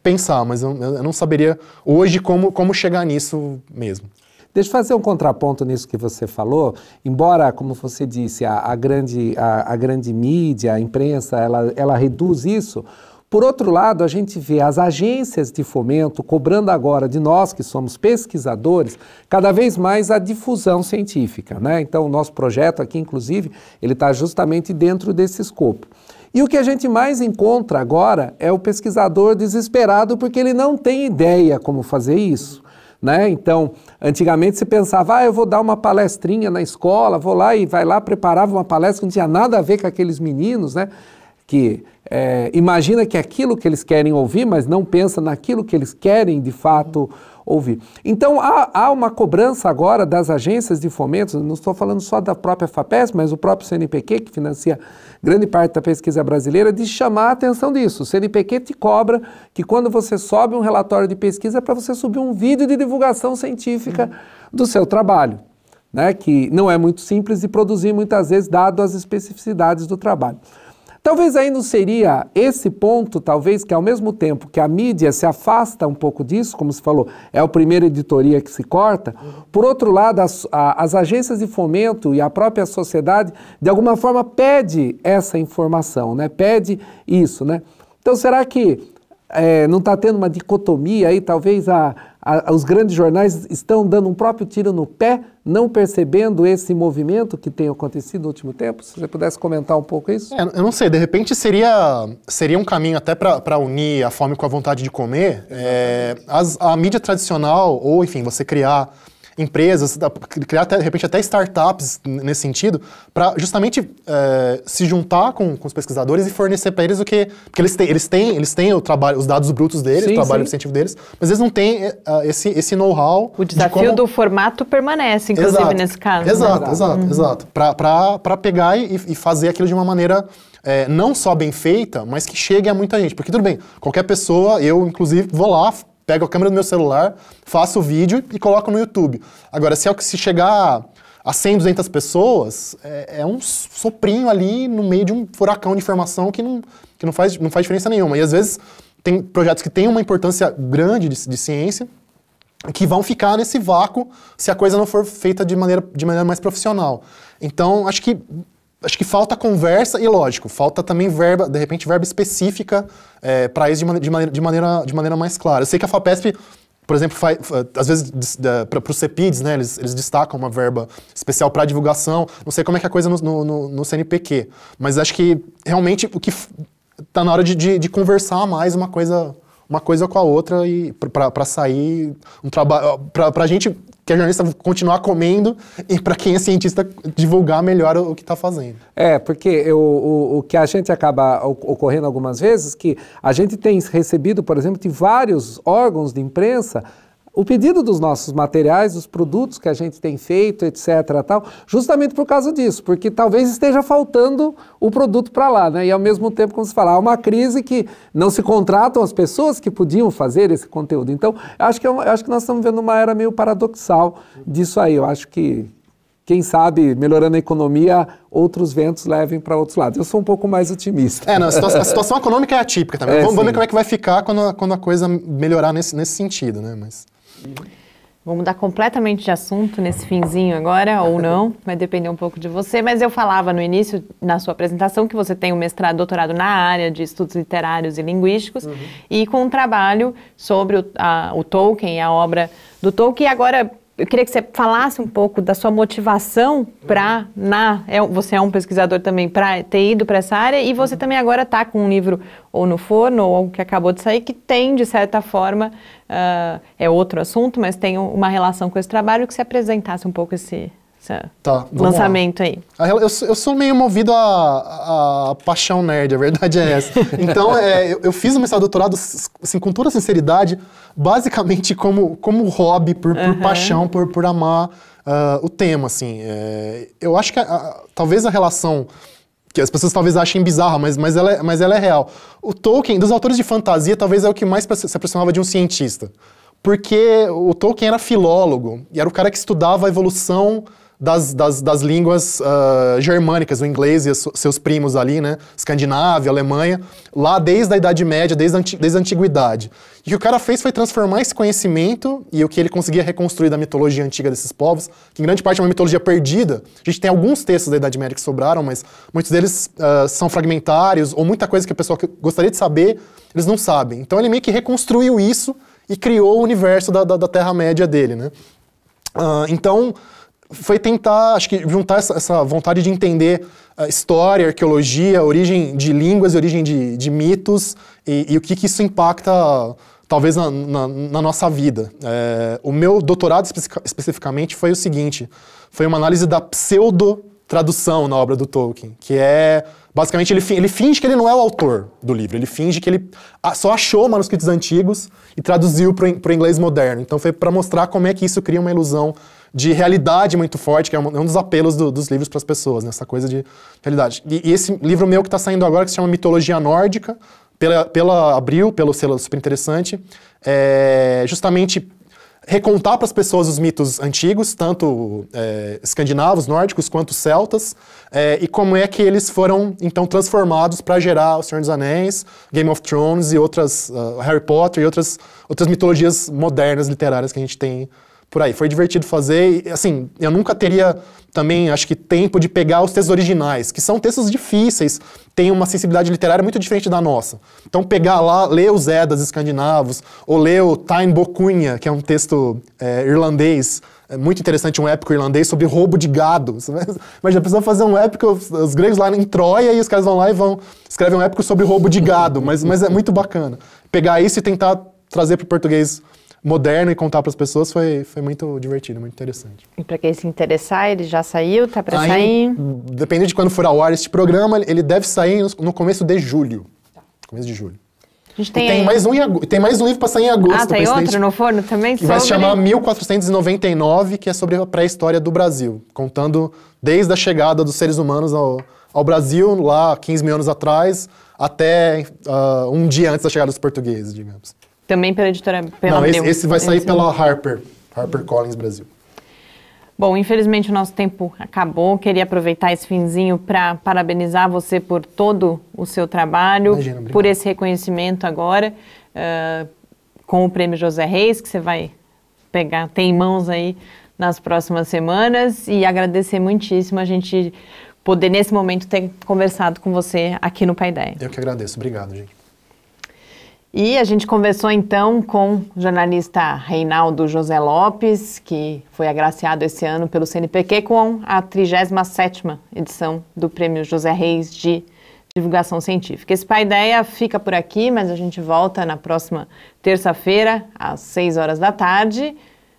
pensar, mas eu não saberia hoje como chegar nisso mesmo. Deixa eu fazer um contraponto nisso que você falou. Embora, como você disse, a grande mídia, a imprensa, ela reduz isso. Por outro lado, a gente vê as agências de fomento cobrando agora de nós, que somos pesquisadores, cada vez mais a difusão científica, né? Então, o nosso projeto aqui, inclusive, ele está justamente dentro desse escopo. E o que a gente mais encontra agora é o pesquisador desesperado porque ele não tem ideia como fazer isso. Né? Então, antigamente se pensava, eu vou dar uma palestrinha na escola, vou lá e vai lá, preparava uma palestra que não tinha nada a ver com aqueles meninos, né? Que imagina que é aquilo que eles querem ouvir, mas não pensa naquilo que eles querem de fato ouvir. Então, há uma cobrança agora das agências de fomento, não estou falando só da própria FAPESP, mas o próprio CNPq, que financia grande parte da pesquisa brasileira, de chamar a atenção disso. O CNPq te cobra que quando você sobe um relatório de pesquisa é para você subir um vídeo de divulgação científica do seu trabalho, né? Que não é muito simples de produzir muitas vezes, dado as especificidades do trabalho. Talvez aí não seria esse ponto, talvez, que ao mesmo tempo que a mídia se afasta um pouco disso, como se falou, é a primeira editoria que se corta, por outro lado, as agências de fomento e a própria sociedade, de alguma forma, pede essa informação, né? Pede isso, né? Então, será que não está tendo uma dicotomia aí, talvez os grandes jornais estão dando um próprio tiro no pé, não percebendo esse movimento que tem acontecido no último tempo? Se você pudesse comentar um pouco isso. Eu não sei, de repente seria um caminho até para unir a fome com a vontade de comer. A mídia tradicional, ou enfim, você criar empresas, criar até, de repente até startups nesse sentido, para justamente se juntar com os pesquisadores e fornecer para eles o que... Porque eles têm o trabalho, os dados brutos deles, o trabalho científico deles, mas eles não têm esse know-how. O desafio do formato permanece, inclusive, nesse caso. Exato. Para pegar e fazer aquilo de uma maneira não só bem feita, mas que chegue a muita gente. Porque tudo bem, qualquer pessoa, eu inclusive vou lá, pego a câmera do meu celular, faço o vídeo e coloco no YouTube. Agora, se chegar a 100, 200 pessoas, é um soprinho ali no meio de um furacão de informação que não faz diferença nenhuma. E às vezes tem projetos que têm uma importância grande de ciência que vão ficar nesse vácuo se a coisa não for feita de maneira mais profissional. Então, acho que falta conversa e, lógico, falta também verba, de repente, verba específica para isso de maneira mais clara. Eu sei que a FAPESP, por exemplo, às vezes para os CEPIDs, né, eles destacam uma verba especial para divulgação. Não sei como é que é a coisa no CNPq, mas acho que realmente o que está na hora de conversar mais uma coisa com a outra e para sair um trabalho, para a gente que é jornalista continuar comendo e para quem é cientista divulgar melhor o que está fazendo. Porque o que a gente acaba ocorrendo algumas vezes, que a gente tem recebido, por exemplo, de vários órgãos de imprensa, o pedido dos nossos materiais, dos produtos que a gente tem feito, etc. tal, justamente por causa disso, porque talvez esteja faltando o produto para lá, né? E ao mesmo tempo, como se fala, há uma crise que não se contratam as pessoas que podiam fazer esse conteúdo. Então, eu acho que nós estamos vendo uma era meio paradoxal disso aí. Eu acho que, quem sabe, melhorando a economia, outros ventos levem para outros lados. Eu sou um pouco mais otimista. Não, a situação econômica é atípica também. Vamos ver como é que vai ficar quando a coisa melhorar nesse sentido, né? Mas... Vamos mudar completamente de assunto nesse finzinho agora, ou não, vai depender um pouco de você, mas eu falava no início, na sua apresentação, que você tem um mestrado, doutorado na área de estudos literários e linguísticos, e com um trabalho sobre o Tolkien, a obra do Tolkien. E agora, eu queria que você falasse um pouco da sua motivação para, você é um pesquisador também, para ter ido para essa área, e você também agora está com um livro ou no forno, ou que acabou de sair, que tem, de certa forma, é outro assunto, mas tem uma relação com esse trabalho, que você apresentasse um pouco esse lançamento aí. Eu sou meio movido a paixão nerd, a verdade é essa. Então, eu fiz o mestrado e doutorado, assim, com toda sinceridade, basicamente como hobby, por paixão, por amar o tema, assim. Eu acho que talvez a relação, que as pessoas talvez achem bizarra, mas ela é real. O Tolkien, dos autores de fantasia, talvez é o que mais se aproximava de um cientista. Porque o Tolkien era filólogo, e era o cara que estudava a evolução das línguas germânicas, o inglês e seus primos ali, né? Escandinávia, Alemanha, lá desde a Idade Média, desde a Antiguidade. E o que o cara fez foi transformar esse conhecimento e o que ele conseguia reconstruir da mitologia antiga desses povos, que em grande parte é uma mitologia perdida. A gente tem alguns textos da Idade Média que sobraram, mas muitos deles são fragmentários, ou muita coisa que o pessoal gostaria de saber, eles não sabem. Então ele meio que reconstruiu isso e criou o universo da Terra-média dele, né? Então, foi tentar, acho que juntar essa vontade de entender história, arqueologia, origem de línguas e origem de mitos e o que isso impacta, talvez, na nossa vida. O meu doutorado, especificamente, foi o seguinte, foi uma análise da pseudo-tradução na obra do Tolkien, que é, basicamente, ele finge que ele não é o autor do livro, ele finge que ele só achou manuscritos antigos e traduziu para o inglês moderno. Então foi para mostrar como é que isso cria uma ilusão de realidade muito forte, que é um dos apelos dos livros para as pessoas, né? Essa coisa de realidade. E esse livro meu que está saindo agora, que se chama Mitologia Nórdica, pela Abril, pelo selo Super Interessante, justamente recontar para as pessoas os mitos antigos, tanto escandinavos, nórdicos, quanto celtas, e como é que eles foram, então, transformados para gerar O Senhor dos Anéis, Game of Thrones e outras, Harry Potter e outras mitologias modernas, literárias que a gente tem por aí. Foi divertido fazer e, assim, eu nunca teria também, acho que, tempo de pegar os textos originais, que são textos difíceis, têm uma sensibilidade literária muito diferente da nossa. Então, pegar lá, ler os Eddas escandinavos, ou ler o Táin Bocunha, que é um texto irlandês, muito interessante, um épico irlandês sobre roubo de gado. Mas a pessoa fazer um épico, os gregos lá em Troia, e os caras vão lá e escrevem um épico sobre roubo de gado, mas é muito bacana. Pegar isso e tentar trazer para o português moderno e contar para as pessoas foi muito divertido, muito interessante. E para quem se interessar, ele já saiu? Tá para sair? Depende de quando for ao ar este programa, ele deve sair no começo de julho. Começo de julho. A gente tem tem mais um livro para sair em agosto. Tem outro no forno também? Que vai se chamar 1499, que é sobre a pré-história do Brasil, contando desde a chegada dos seres humanos ao Brasil, lá 15 mil anos atrás, até um dia antes da chegada dos portugueses, digamos. Também pela editora... Não, esse vai sair pela HarperCollins Brasil. Bom, infelizmente o nosso tempo acabou. Queria aproveitar esse finzinho para parabenizar você por todo o seu trabalho, por esse reconhecimento agora, com o Prêmio José Reis, que você vai ter em mãos aí nas próximas semanas, e agradecer muitíssimo a gente poder, nesse momento, ter conversado com você aqui no Paideia. Eu que agradeço. Obrigado, gente. E a gente conversou então com o jornalista Reinaldo José Lopes, que foi agraciado esse ano pelo CNPq com a 37ª edição do Prêmio José Reis de Divulgação Científica. Esse Paideia fica por aqui, mas a gente volta na próxima terça-feira, às 6 horas da tarde.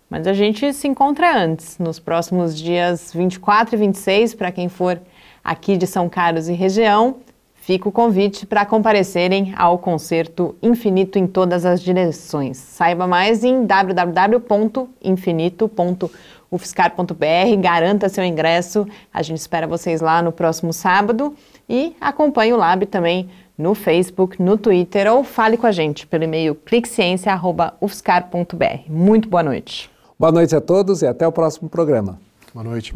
Mas a gente se encontra antes, nos próximos dias 24 e 26, para quem for aqui de São Carlos e região. fica o convite para comparecerem ao concerto Infinito em Todas as Direções. Saiba mais em www.infinito.ufscar.br, garanta seu ingresso, a gente espera vocês lá no próximo sábado e acompanhe o Lab também no Facebook, no Twitter ou fale com a gente pelo e-mail cliqueciência@ufscar.br. Muito boa noite. Boa noite a todos e até o próximo programa. Boa noite.